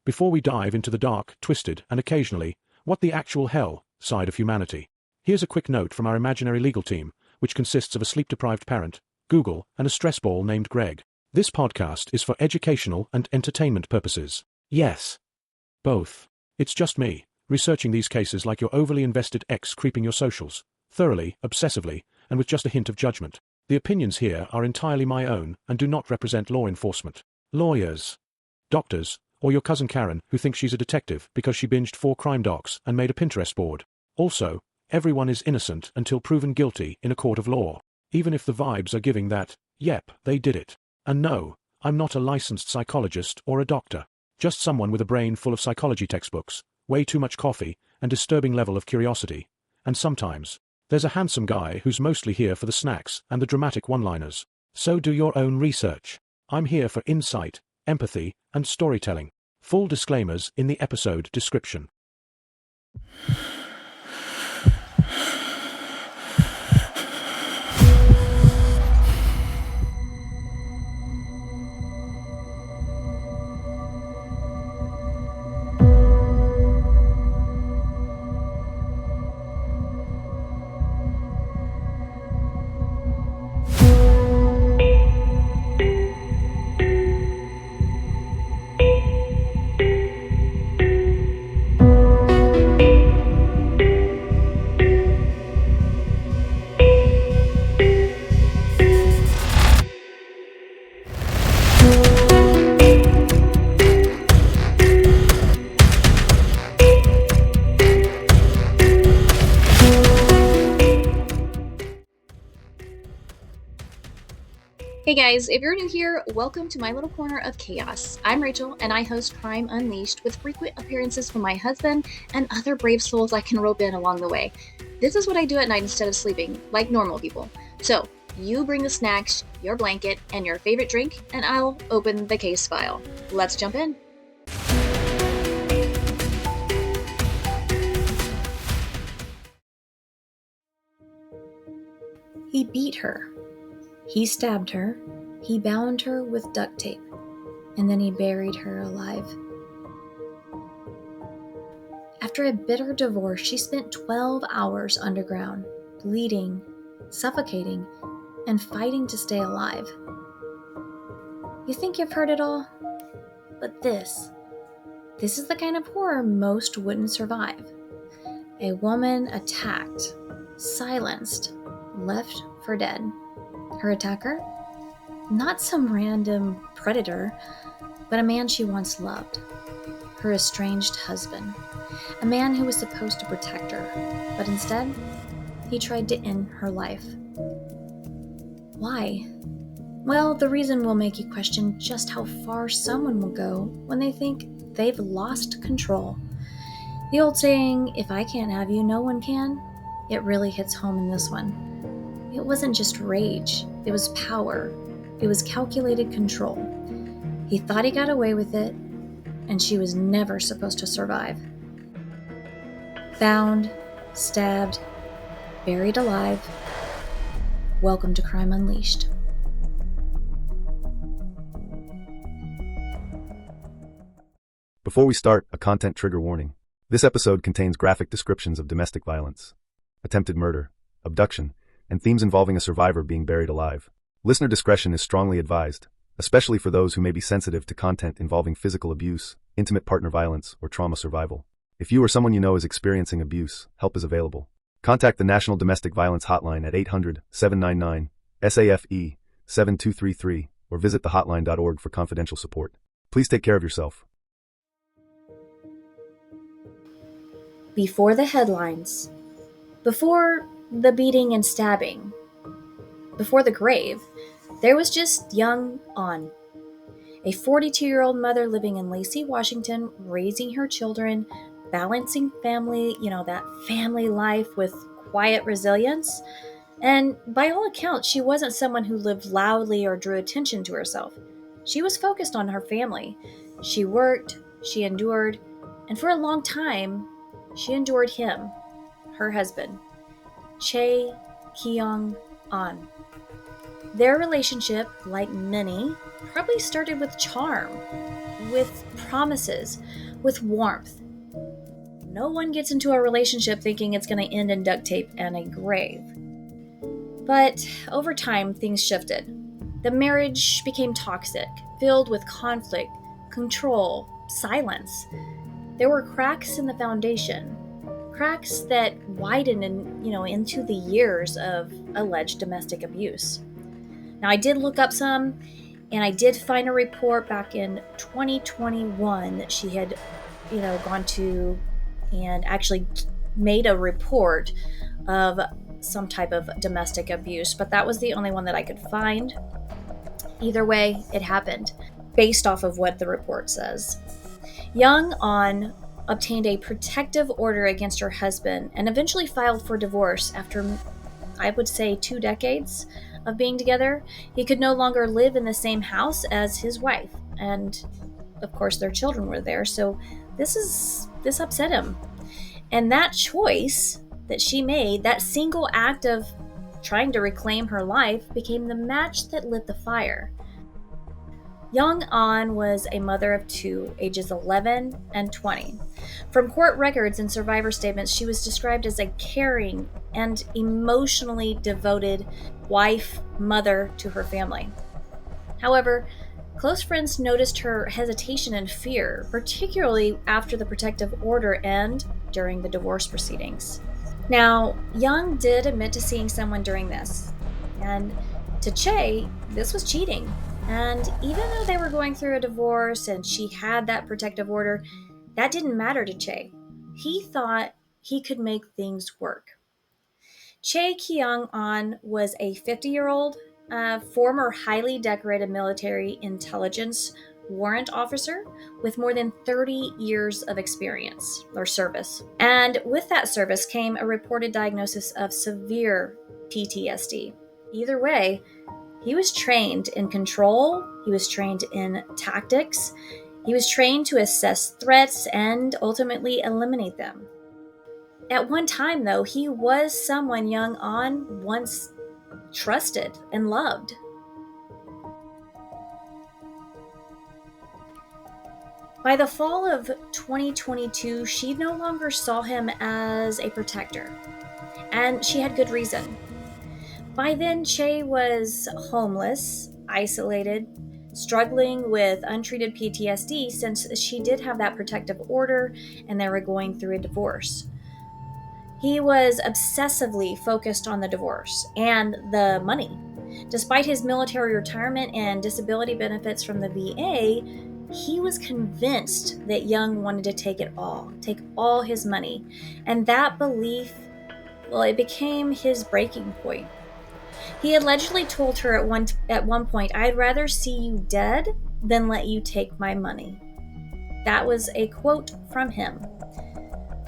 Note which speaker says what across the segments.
Speaker 1: before we dive into the dark, twisted, and occasionally, what the actual hell side of humanity. Here's a quick note from our imaginary legal team, which consists of a sleep-deprived parent, Google, and a stress ball named Greg. This podcast is for educational and entertainment purposes. Yes. Both. It's just me, researching these cases like your overly invested ex creeping your socials, thoroughly, obsessively, and with just a hint of judgment. The opinions here are entirely my own and do not represent law enforcement, lawyers, doctors, or your cousin Karen who thinks she's a detective because she binged 4 crime docs and made a Pinterest board. Also, everyone is innocent until proven guilty in a court of law, even if the vibes are giving that, yep, they did it. And no, I'm not a licensed psychologist or a doctor, just someone with a brain full of psychology textbooks, way too much coffee, and disturbing level of curiosity. And sometimes, there's a handsome guy who's mostly here for the snacks and the dramatic one-liners. So do your own research. I'm here for insight, empathy, and storytelling. Full disclaimers in the episode description.
Speaker 2: Hey guys, if you're new here, welcome to my little corner of chaos. I'm Rachel, and I host Crime Unleashed with frequent appearances from my husband and other brave souls I can rope in along the way. This is what I do at night instead of sleeping, like normal people. So, you bring the snacks, your blanket, and your favorite drink, and I'll open the case file. Let's jump in.
Speaker 3: He beat her. He stabbed her, he bound her with duct tape, and then he buried her alive. After a bitter divorce, she spent 12 hours underground, bleeding, suffocating, and fighting to stay alive. You think you've heard it all? But this is the kind of horror most wouldn't survive. A woman attacked, silenced, left for dead. Her attacker? Not some random predator, but a man she once loved. Her estranged husband. A man who was supposed to protect her, but instead, he tried to end her life. Why? Well, the reason will make you question just how far someone will go when they think they've lost control. The old saying, if I can't have you, no one can, it really hits home in this one. It wasn't just rage, it was power. It was calculated control. He thought he got away with it, and she was never supposed to survive. Bound, stabbed, buried alive. Welcome to Crime Unleashed.
Speaker 4: Before we start, a content trigger warning. This episode contains graphic descriptions of domestic violence, attempted murder, abduction, and themes involving a survivor being buried alive. Listener discretion is strongly advised, especially for those who may be sensitive to content involving physical abuse, intimate partner violence, or trauma survival. If you or someone you know is experiencing abuse, help is available. Contact the National Domestic Violence Hotline at 800-799-SAFE 7233 or visit thehotline.org for confidential support. Please take care of yourself.
Speaker 3: Before the headlines, before the beating and stabbing, before the grave, there was just young An, a 42-year-old mother living in Lacey, Washington, raising her children, balancing family, that family life with quiet resilience. And by all accounts, she wasn't someone who lived loudly or drew attention to herself. She was focused on her family. She worked, she endured, and for a long time, she endured him, her husband, Chae Kyung-an. Their relationship, like many, probably started with charm, with promises, with warmth. No one gets into a relationship thinking it's going to end in duct tape and a grave. But over time, things shifted. The marriage became toxic, filled with conflict, control, silence. There were cracks in the foundation, cracks that widened into the years of alleged domestic abuse. Now, I did look up some, and I did find a report back in 2021 that she had, gone to and actually made a report of some type of domestic abuse, but that was the only one that I could find. Either way, it happened, based off of what the report says. Young On obtained a protective order against her husband and eventually filed for divorce after, I would say, 2 decades of being together. He could no longer live in the same house as his wife, and of course their children were there, so this upset him. And that choice that she made, that single act of trying to reclaim her life, became the match that lit the fire. Young On was a mother of 2, ages 11 and 20. From court records and survivor statements, she was described as a caring and emotionally devoted wife, mother to her family. However, close friends noticed her hesitation and fear, particularly after the protective order and during the divorce proceedings. Now, Young did admit to seeing someone during this, and to Che, this was cheating. And even though they were going through a divorce and she had that protective order, that didn't matter to Che. He thought he could make things work. Che Kyung-on was a 50-year-old former highly decorated military intelligence warrant officer with more than 30 years of experience or service. And with that service came a reported diagnosis of severe PTSD. Either way, he was trained in control, he was trained in tactics, he was trained to assess threats and ultimately eliminate them. At one time, though, he was someone Young On once trusted and loved. By the fall of 2022, she no longer saw him as a protector, and she had good reason. By then, Che was homeless, isolated, struggling with untreated PTSD since she did have that protective order and they were going through a divorce. He was obsessively focused on the divorce and the money. Despite his military retirement and disability benefits from the VA, he was convinced that Young wanted to take all his money. And that belief, it became his breaking point. He allegedly told her at one point, "I'd rather see you dead than let you take my money." That was a quote from him.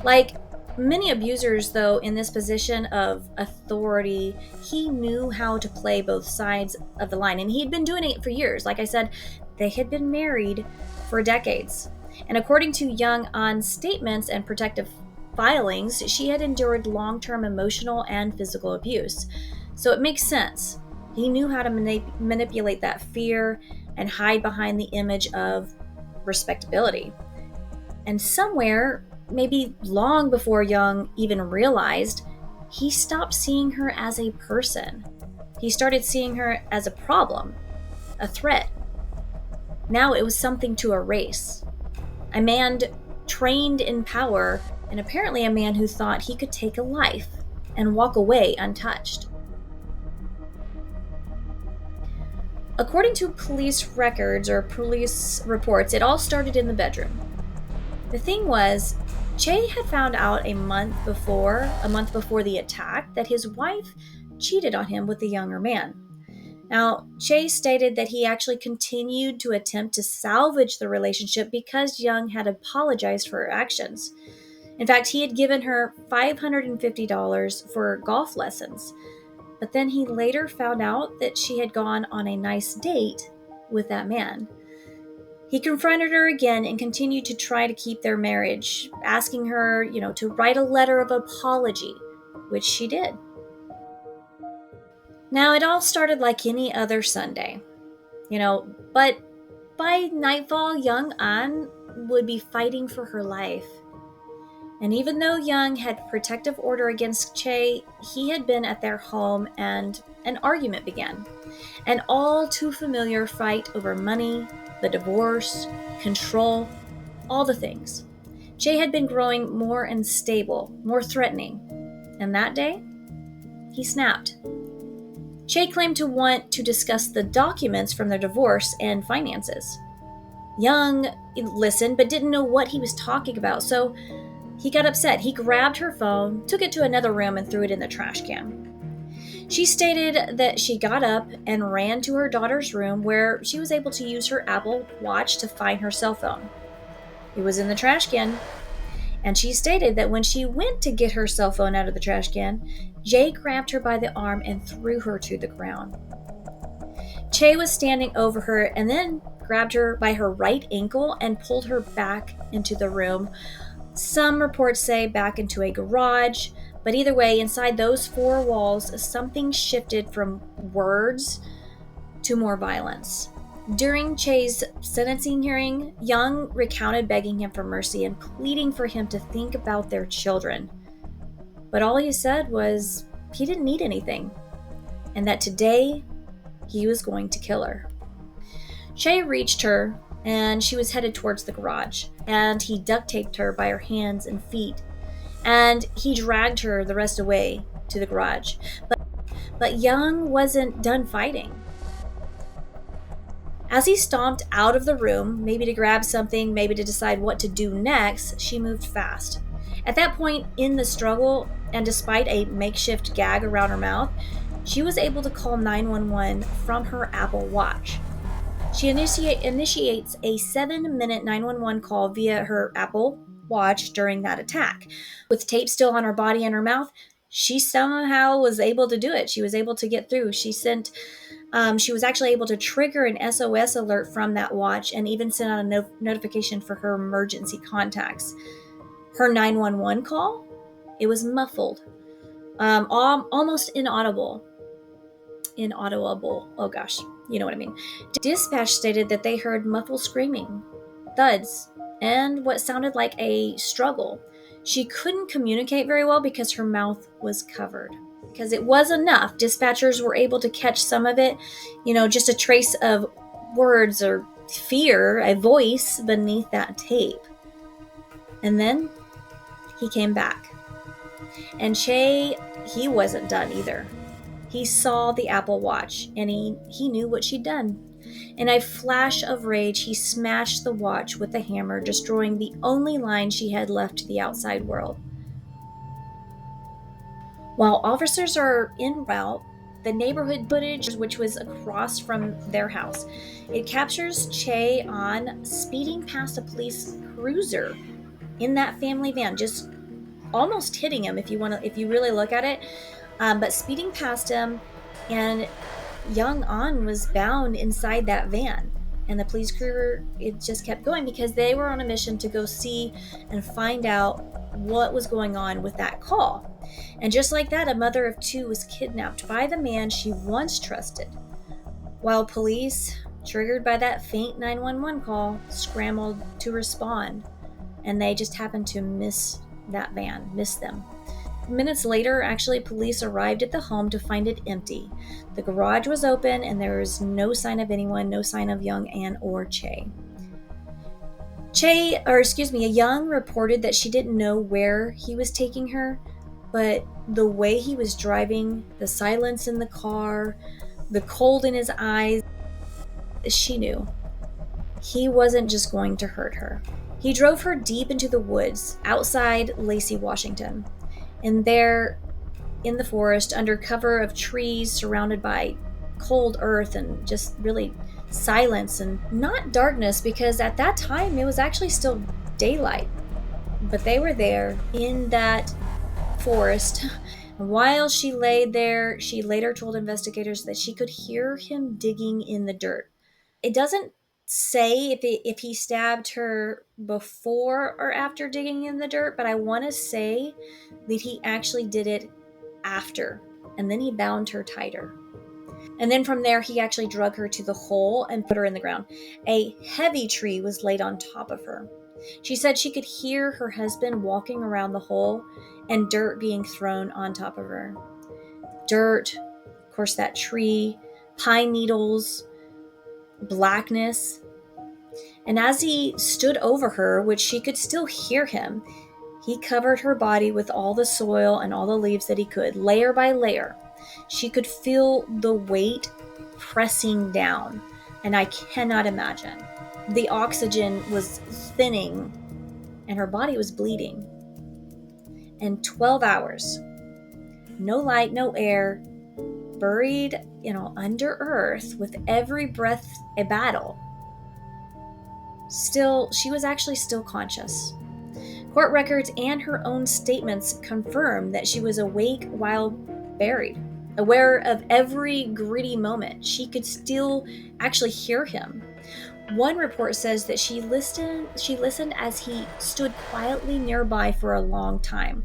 Speaker 3: Like many abusers, though, in this position of authority, he knew how to play both sides of the line, and he'd been doing it for years. Like I said, they had been married for decades. And according to Young On's statements and protective filings, she had endured long-term emotional and physical abuse. So it makes sense. He knew how to manipulate that fear and hide behind the image of respectability. And somewhere, maybe long before Young even realized, he stopped seeing her as a person. He started seeing her as a problem, a threat. Now it was something to erase. A man trained in power, and apparently a man who thought he could take a life and walk away untouched. According to police records or police reports, it all started in the bedroom. The thing was, Che had found out a month before the attack that his wife cheated on him with a younger man. Now, Che stated that he actually continued to attempt to salvage the relationship because Young had apologized for her actions. In fact, he had given her $550 for golf lessons. But then he later found out that she had gone on a nice date with that man. He confronted her again and continued to try to keep their marriage, asking her, to write a letter of apology, which she did. Now, it all started like any other Sunday, but By nightfall, young An would be fighting for her life. And even though Young had protective order against Che, he had been at their home and an argument began. An all too familiar fight over money, the divorce, control, all the things. Che had been growing more unstable, more threatening. And that day, he snapped. Che claimed to want to discuss the documents from their divorce and finances. Young listened but didn't know what he was talking about, so he got upset. He grabbed her phone, took it to another room, and threw it in the trash can. She stated that she got up and ran to her daughter's room where she was able to use her Apple Watch to find her cell phone. It was in the trash can, and she stated that when she went to get her cell phone out of the trash can, Jay grabbed her by the arm and threw her to the ground. Che was standing over her and then grabbed her by her right ankle and pulled her back into the room. Some reports say back into a garage, but either way, inside those four walls, something shifted from words to more violence. During Che's sentencing hearing, Young recounted begging him for mercy and pleading for him to think about their children. But all he said was he didn't need anything, and that today he was going to kill her. Che reached her, and she was headed towards the garage, and he duct taped her by her hands and feet, and he dragged her the rest away to the garage. But Young wasn't done fighting. As he stomped out of the room, maybe to grab something, maybe to decide what to do next, she moved fast. At that point in the struggle, and despite a makeshift gag around her mouth, she was able to call 911 from her Apple Watch. She initiates a 7-minute 911 call via her Apple Watch during that attack. With tape still on her body and her mouth, she somehow was able to do it. She was able to get through. She was actually able to trigger an SOS alert from that watch and even send out a notification for her emergency contacts. Her 911 call, it was muffled, almost inaudible. Oh gosh, you know what I mean. Dispatch stated that they heard muffled screaming, thuds, and what sounded like a struggle. She couldn't communicate very well because her mouth was covered. Because it was enough, dispatchers were able to catch some of it, just a trace of words or fear, a voice beneath that tape. And then he came back. And Che, he wasn't done either. He saw the Apple Watch, and he knew what she'd done. In a flash of rage, he smashed the watch with a hammer, destroying the only line she had left to the outside world. While officers are en route, the neighborhood footage, which was across from their house, it captures Che on speeding past a police cruiser in that family van, just almost hitting him if you really look at it. But speeding past him, and Young An was bound inside that van. And the police crew, it just kept going because they were on a mission to go see and find out what was going on with that call. And just like that, a mother of two was kidnapped by the man she once trusted, while police, triggered by that faint 911 call, scrambled to respond. And they just happened to miss them. Minutes later, actually, police arrived at the home to find it empty. The garage was open, and there was no sign of anyone, no sign of Young An or Che. Young reported that she didn't know where he was taking her, but the way he was driving, the silence in the car, the cold in his eyes, she knew. He wasn't just going to hurt her. He drove her deep into the woods outside Lacey, Washington. And there, in the forest, under cover of trees, surrounded by cold earth and just really silence and not darkness, because at that time it was actually still daylight. But they were there in that forest. While she lay there, she later told investigators that she could hear him digging in the dirt. It doesn't say if he stabbed her before or after digging in the dirt, but I want to say that he actually did it after, and then he bound her tighter. And then from there, he actually drug her to the hole and put her in the ground. A heavy tree was laid on top of her. She said she could hear her husband walking around the hole and dirt being thrown on top of her. Dirt, of course, that tree, pine needles, blackness. And as he stood over her, which she could still hear him, he covered her body with all the soil and all the leaves that he could, layer by layer. She could feel the weight pressing down, and I cannot imagine. The oxygen was thinning, and her body was bleeding. And 12 hours, no light, no air, buried, under earth with every breath a battle. Still, she was actually still conscious. Court records and her own statements confirm that she was awake while buried, aware of every gritty moment. She could still actually hear him. One report says that she listened as he stood quietly nearby for a long time,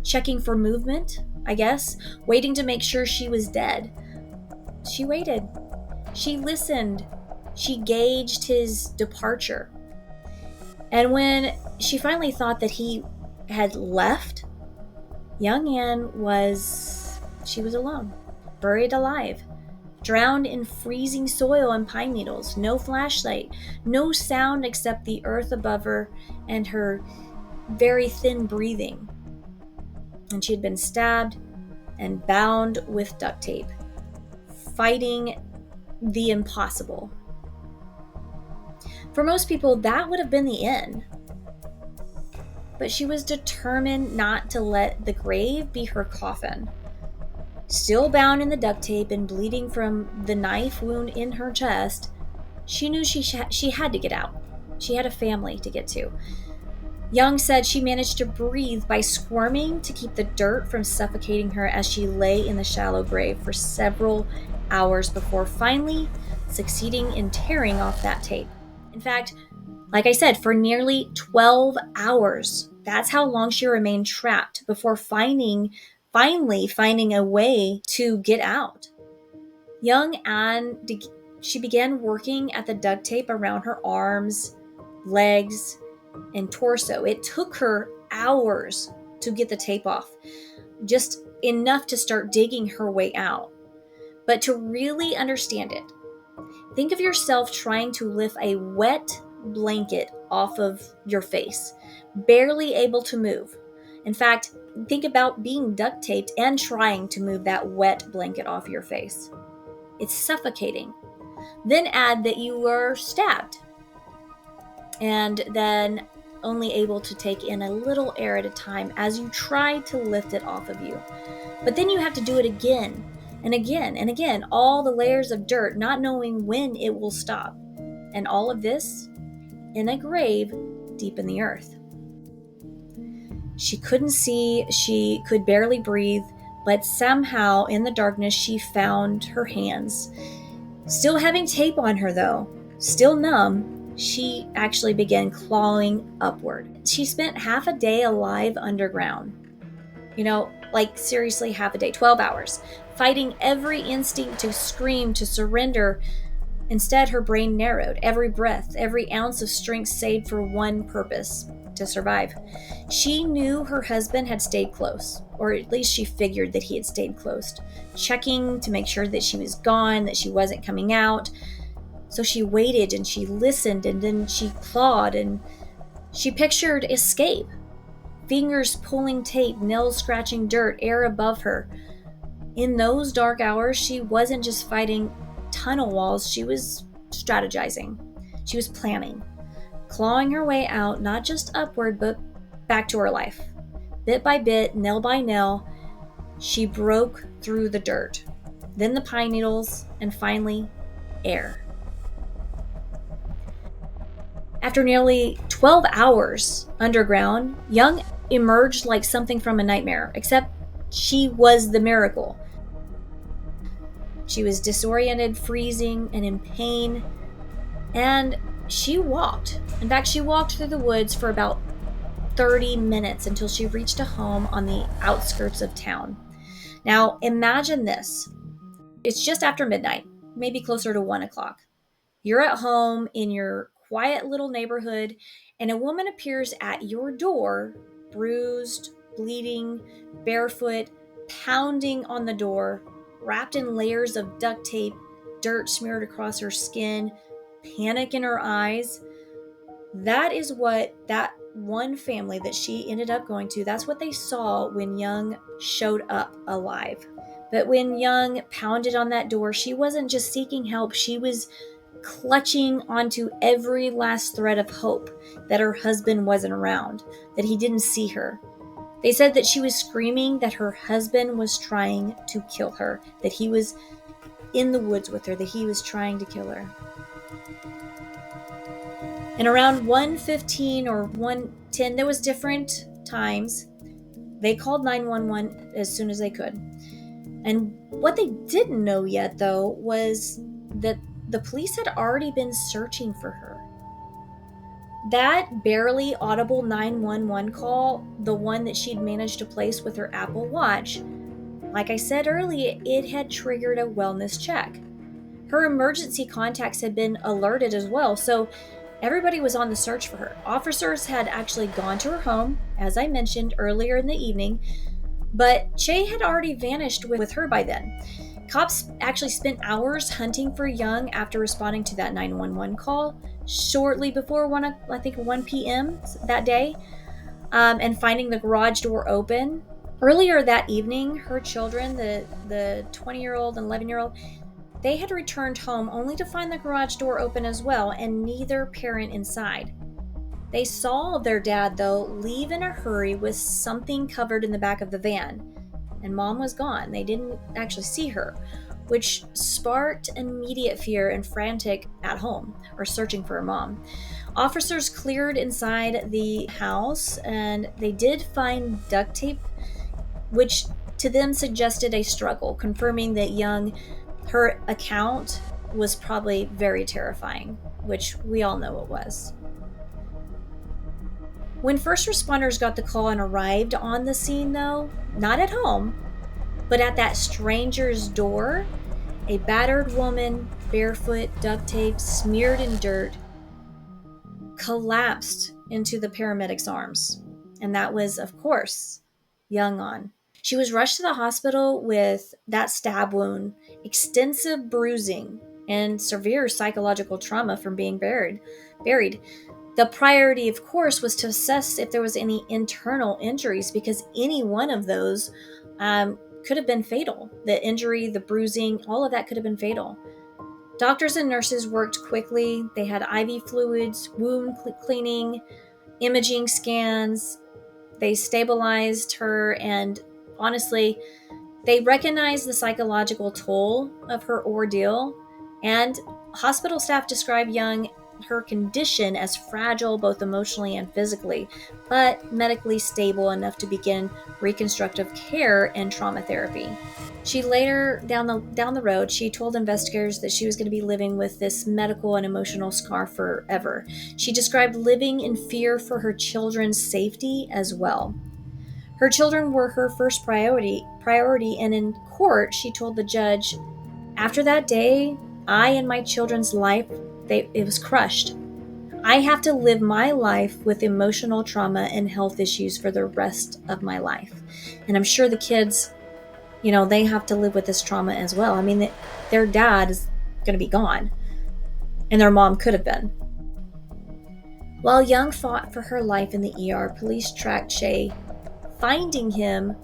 Speaker 3: checking for movement, I guess, waiting to make sure she was dead. She waited. She listened. She gauged his departure. And when she finally thought that he had left, young Anne was alone, buried alive, drowned in freezing soil and pine needles, no flashlight, no sound except the earth above her and her very thin breathing. And she had been stabbed and bound with duct tape, fighting the impossible. For most people, that would have been the end. But she was determined not to let the grave be her coffin. Still bound in the duct tape and bleeding from the knife wound in her chest, she knew she had to get out. She had a family to get to. Young said she managed to breathe by squirming to keep the dirt from suffocating her as she lay in the shallow grave for several hours before finally succeeding in tearing off that tape. In fact, like I said, for nearly 12 hours, that's how long she remained trapped before finally finding a way to get out. Young Anne, she began working at the duct tape around her arms, legs, and torso. It took her hours to get the tape off, just enough to start digging her way out. But to really understand it, think of yourself trying to lift a wet blanket off of your face, barely able to move. In fact, think about being duct taped and trying to move that wet blanket off your face. It's suffocating. Then add that you were stabbed and then only able to take in a little air at a time as you try to lift it off of you. But then you have to do it again and again and again, all the layers of dirt, not knowing when it will stop. And all of this in a grave deep in the earth. She couldn't see, she could barely breathe, but somehow in the darkness she found her hands. Still having tape on her though, still numb, she actually began clawing upward. She spent half a day alive underground. Like seriously half a day, 12 hours, fighting every instinct to scream, to surrender. Instead, her brain narrowed. Every breath, every ounce of strength saved for one purpose: to survive. She knew her husband had stayed close, or at least she figured that he had stayed close, checking to make sure that she was gone, that she wasn't coming out. So she waited and she listened and then she clawed and she pictured escape. Fingers pulling tape, nails scratching dirt, air above her. In those dark hours, she wasn't just fighting tunnel walls, she was strategizing. She was planning, clawing her way out, not just upward, but back to her life. Bit by bit, nail by nail, she broke through the dirt, then the pine needles, and finally, air. After nearly 12 hours underground, Young emerged like something from a nightmare, except she was the miracle. She was disoriented, freezing, and in pain, and she walked. In fact, she walked through the woods for about 30 minutes until she reached a home on the outskirts of town. Now, imagine this. It's just after midnight, maybe closer to 1 o'clock. You're at home in your quiet little neighborhood, and a woman appears at your door, bruised, bleeding, barefoot, pounding on the door, wrapped in layers of duct tape, dirt smeared across her skin, panic in her eyes. That is what that one family that she ended up going to, that's what they saw when Young showed up alive. But when Young pounded on that door, she wasn't just seeking help, she was clutching onto every last thread of hope that her husband wasn't around, that he didn't see her. They said that she was screaming that her husband was trying to kill her, that he was in the woods with her, that he was trying to kill her. And around 1:15 or 1:10, there was different times, they called 911 as soon as they could. And what they didn't know yet, though, was that the police had already been searching for her. That barely audible 911 call, the one that she'd managed to place with her Apple Watch, like I said earlier, it had triggered a wellness check. Her emergency contacts had been alerted as well, so everybody was on the search for her. Officers had actually gone to her home, as I mentioned earlier in the evening, but Che had already vanished with her by then. Cops actually spent hours hunting for Young after responding to that 911 call shortly before 1 p.m. that day, and finding the garage door open. Earlier that evening, her children, the 20-year-old and 11-year-old, they had returned home only to find the garage door open as well, and neither parent inside. They saw their dad, though, leave in a hurry with something covered in the back of the van, and Mom was gone. They didn't actually see her, which sparked immediate fear and frantic at home, or searching for her mom. Officers cleared inside the house, and they did find duct tape, which to them suggested a struggle, confirming that Young, her account was probably very terrifying, which we all know it was. When first responders got the call and arrived on the scene, though, not at home, but at that stranger's door, a battered woman, barefoot, duct tape, smeared in dirt, collapsed into the paramedic's arms. And that was, of course, Young. She was rushed to the hospital with that stab wound, extensive bruising, and severe psychological trauma from being buried. The priority, of course, was to assess if there was any internal injuries, because any one of those could have been fatal. The injury, the bruising, all of that could have been fatal. Doctors and nurses worked quickly. They had IV fluids, wound cleaning, imaging scans. They stabilized her, and honestly, they recognized the psychological toll of her ordeal, and hospital staff described her condition as fragile both emotionally and physically, but medically stable enough to begin reconstructive care and trauma therapy. She later, down the road, she told investigators that she was going to be living with this medical and emotional scar forever. She described living in fear for her children's safety as well. Her children were her first priority, and in court, she told the judge, "After that day, I and my children's life, it was crushed. I have to live my life with emotional trauma and health issues for the rest of my life." And I'm sure the kids, they have to live with this trauma as well. I mean, their dad is going to be gone, and their mom could have been. While Young fought for her life in the ER, police tracked Che, finding him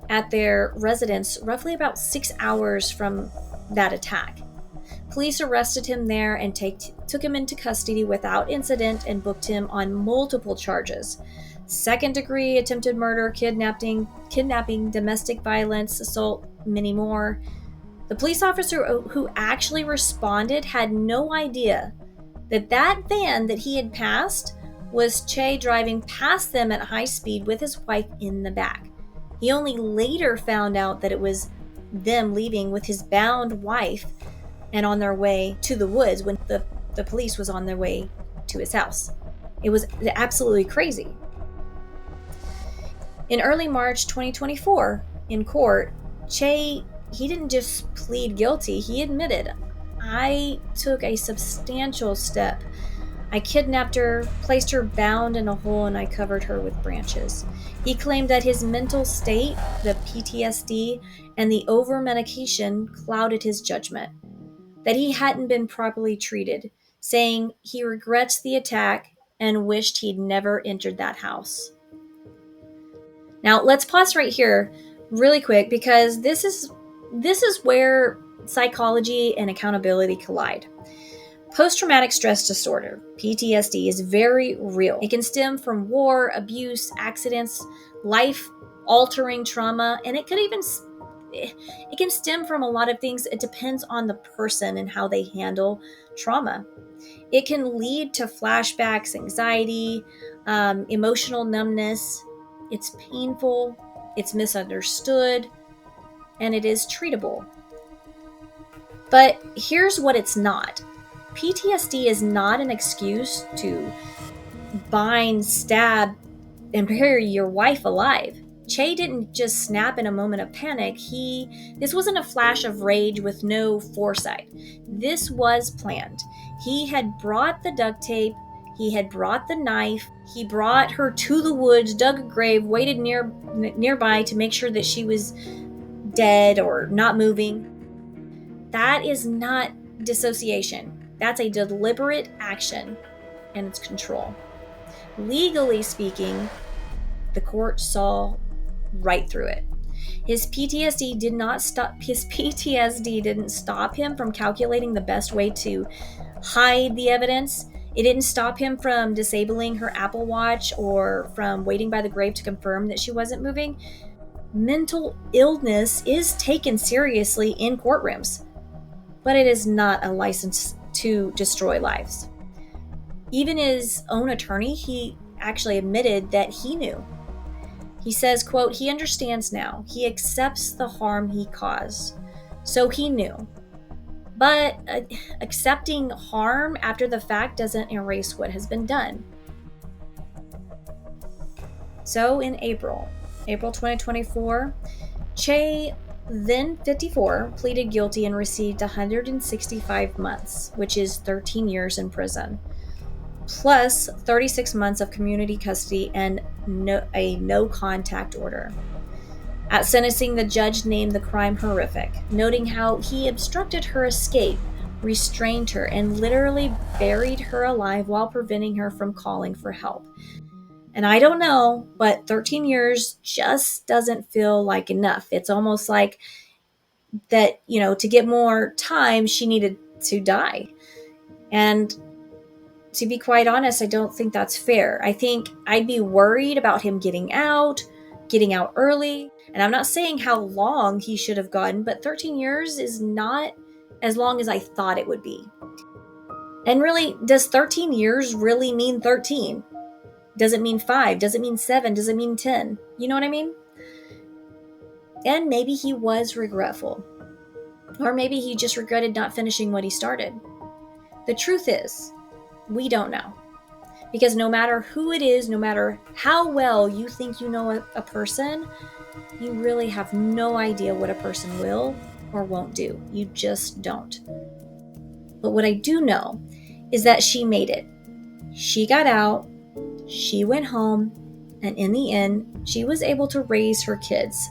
Speaker 3: at their residence roughly about 6 hours from that attack. Police arrested him there and took him into custody without incident and booked him on multiple charges: second-degree attempted murder, kidnapping, domestic violence, assault, many more. The police officer who actually responded had no idea that van that he had passed was Che driving past them at high speed with his wife in the back. He only later found out that it was them leaving with his bound wife and on their way to the woods when the police was on their way to his house. It was absolutely crazy. In early March 2024, in court, Che he didn't just plead guilty. He admitted, I took a substantial step. I kidnapped her, placed her bound in a hole, and I covered her with branches. He claimed that his mental state, the PTSD, and the over-medication clouded his judgment, that he hadn't been properly treated, saying he regrets the attack and wished he'd never entered that house. Now, let's pause right here really quick, because this is where psychology and accountability collide. Post-traumatic stress disorder, PTSD, is very real. It can stem from war, abuse, accidents, life-altering trauma, and it can stem from a lot of things. It depends on the person and how they handle trauma. It can lead to flashbacks, anxiety, emotional numbness. It's painful, it's misunderstood, and it is treatable. But here's what it's not. PTSD is not an excuse to bind, stab, and bury your wife alive. Che didn't just snap in a moment of panic. This wasn't a flash of rage with no foresight. This was planned. He had brought the duct tape, he had brought the knife, he brought her to the woods, dug a grave, waited nearby to make sure that she was dead or not moving. That is not dissociation. That's a deliberate action, and it's control. Legally speaking, the court saw right through it. His PTSD didn't stop him from calculating the best way to hide the evidence. It didn't stop him from disabling her Apple Watch or from waiting by the grave to confirm that she wasn't moving. Mental illness is taken seriously in courtrooms, but it is not a license to destroy lives. Even his own attorney, he actually admitted that he knew. He says, quote, he understands now. He accepts the harm he caused. So he knew. But accepting harm after the fact doesn't erase what has been done. So in April 2024, Che, then 54, pleaded guilty and received 165 months, which is 13 years in prison, plus 36 months of community custody and a no-contact order. At sentencing, the judge named the crime horrific, noting how he obstructed her escape, restrained her, and literally buried her alive while preventing her from calling for help. And I don't know, but 13 years just doesn't feel like enough. It's almost like that, to get more time, she needed to die. And to be quite honest, I don't think that's fair. I think I'd be worried about him getting out early. And I'm not saying how long he should have gotten, but 13 years is not as long as I thought it would be. And really, does 13 years really mean 13? Does it mean 5? Does it mean 7? Does it mean 10? You know what I mean? And maybe he was regretful. Or maybe he just regretted not finishing what he started. The truth is, we don't know. Because no matter who it is, no matter how well you think you know a person, you really have no idea what a person will or won't do. You just don't. But what I do know is that she made it. She got out, she went home, and in the end, she was able to raise her kids.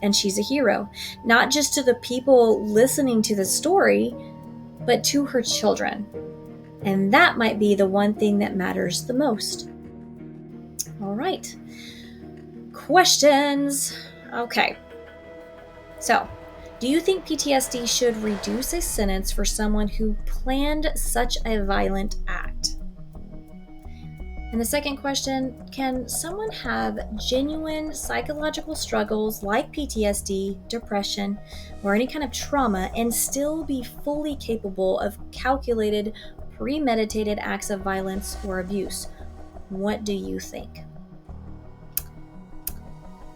Speaker 3: And she's a hero, not just to the people listening to the story, but to her children. And that might be the one thing that matters the most. All right. Questions. Okay. So, do you think PTSD should reduce a sentence for someone who planned such a violent act? And the second question, can someone have genuine psychological struggles like PTSD, depression, or any kind of trauma and still be fully capable of calculated, premeditated acts of violence or abuse? What do you think?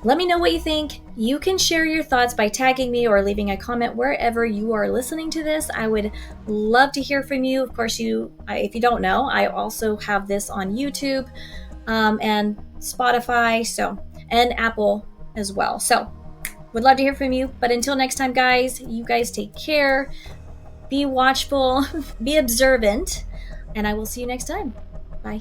Speaker 3: Let me know what you think. You can share your thoughts by tagging me or leaving a comment wherever you are listening to this. I would love to hear from you. Of course, if you don't know, I also have this on YouTube and Spotify, and Apple as well. So would love to hear from you. But until next time, guys, you guys take care. Be watchful, be observant, and I will see you next time. Bye.